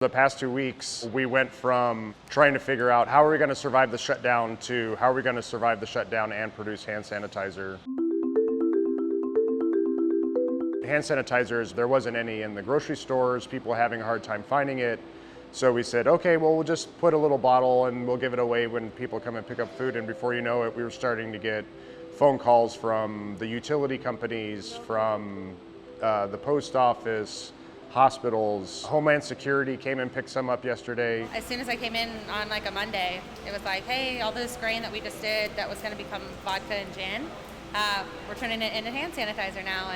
The past 2 weeks, we went from trying to figure out how are we going to survive the shutdown to how are we going to survive the shutdown and produce hand sanitizer. Hand sanitizers, there wasn't any in the grocery stores, people having a hard time finding it. So we said, okay, well, we'll just put a little bottle and we'll give it away when people come and pick up food. And before you know it, we were starting to get phone calls from the utility companies, from the post office, hospitals. Homeland Security came and picked some up yesterday. As soon as I came in on like a Monday, it was like, hey, all this grain that we just did that was going to become vodka and gin, we're turning it into hand sanitizer now.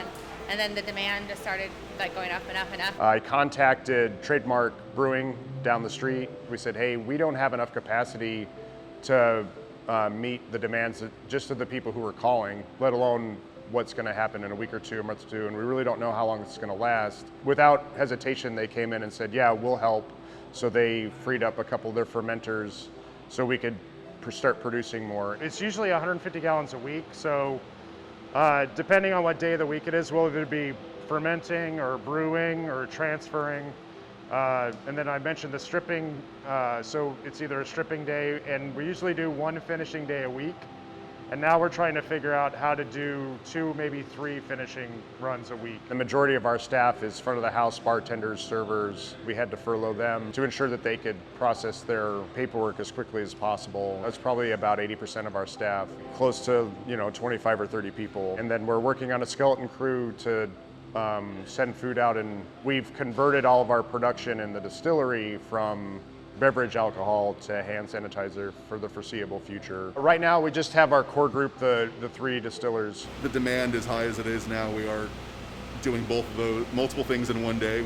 And then the demand just started like going up and up and up. I contacted Trademark Brewing down the street. We said, hey, we don't have enough capacity to meet the demands just of the people who are calling, let alone what's going to happen in a week or two, a month or two, and we really don't know how long it's going to last. Without hesitation, they came in and said, yeah, we'll help. So they freed up a couple of their fermenters so we could start producing more. It's usually 150 gallons a week, so depending on what day of the week it is, we'll either be fermenting or brewing or transferring. And then I mentioned the stripping, so it's either a stripping day, and we usually do one finishing day a week. And now we're trying to figure out how to do 2, maybe 3 finishing runs a week. The majority of our staff is front of the house bartenders, servers. We had to furlough them to ensure that they could process their paperwork as quickly as possible. That's probably about 80% of our staff, close to 25 or 30 people. And then we're working on a skeleton crew to send food out, and we've converted all of our production in the distillery from beverage alcohol to hand sanitizer for the foreseeable future. Right now, we just have our core group, the 3 distillers. The demand as high as it is now, we are doing both of those, multiple things in one day,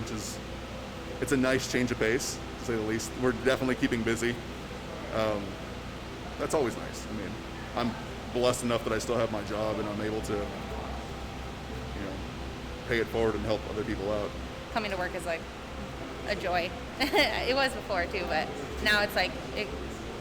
it's a nice change of pace, to say the least. We're definitely keeping busy. That's always nice. I mean, I'm blessed enough that I still have my job and I'm able to, pay it forward and help other people out. Coming to work is like a joy. It was before too, but now it's like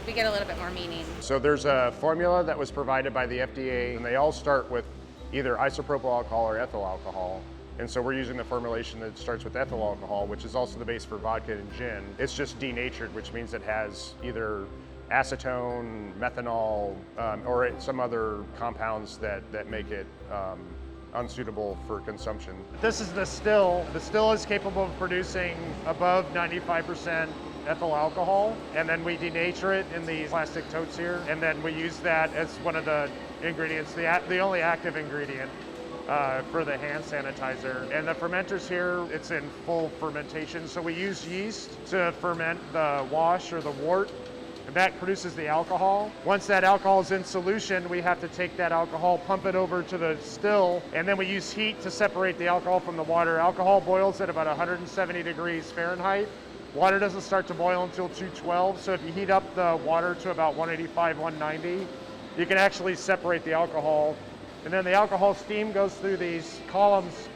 we get a little bit more meaning. So there's a formula that was provided by the FDA, and they all start with either isopropyl alcohol or ethyl alcohol. And so we're using the formulation that starts with ethyl alcohol, which is also the base for vodka and gin. It's just denatured, which means it has either acetone, methanol, or some other compounds that make it unsuitable for consumption. This is the still. The still is capable of producing above 95% ethyl alcohol, and then we denature it in these plastic totes here, and then we use that as one of the ingredients, the only active ingredient for the hand sanitizer. And the fermenters here, it's in full fermentation, so we use yeast to ferment the wash or the wort. And that produces the alcohol. Once that alcohol is in solution, we have to take that alcohol, pump it over to the still, and then we use heat to separate the alcohol from the water. Alcohol boils at about 170 degrees Fahrenheit. Water doesn't start to boil until 212, so if you heat up the water to about 185, 190, you can actually separate the alcohol. And then the alcohol steam goes through these columns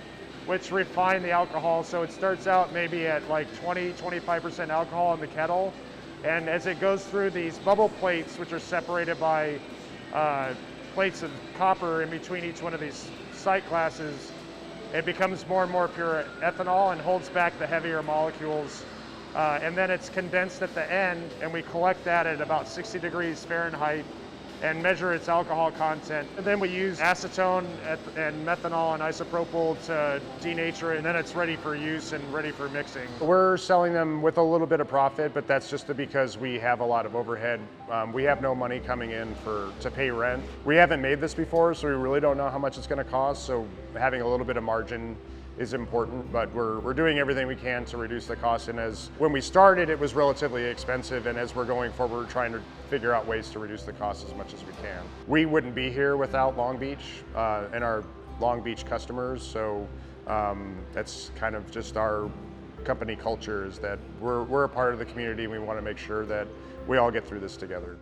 which refine the alcohol, so it starts out maybe at like 20-25% alcohol in the kettle. And as it goes through these bubble plates, which are separated by plates of copper in between each one of these sight glasses, it becomes more and more pure ethanol and holds back the heavier molecules. And then it's condensed at the end, and we collect that at about 60 degrees Fahrenheit and measure its alcohol content. And then we use acetone and methanol and isopropyl to denature it, and then it's ready for use and ready for mixing. We're selling them with a little bit of profit, but that's just because we have a lot of overhead. We have no money coming in to pay rent. We haven't made this before, so we really don't know how much it's gonna cost, so having a little bit of margin is important, but we're doing everything we can to reduce the cost. And when we started, it was relatively expensive, and as we're going forward, we're trying to figure out ways to reduce the cost as much as we can. We wouldn't be here without Long Beach and our Long Beach customers, so that's kind of just our company culture, is that we're a part of the community, and we want to make sure that we all get through this together.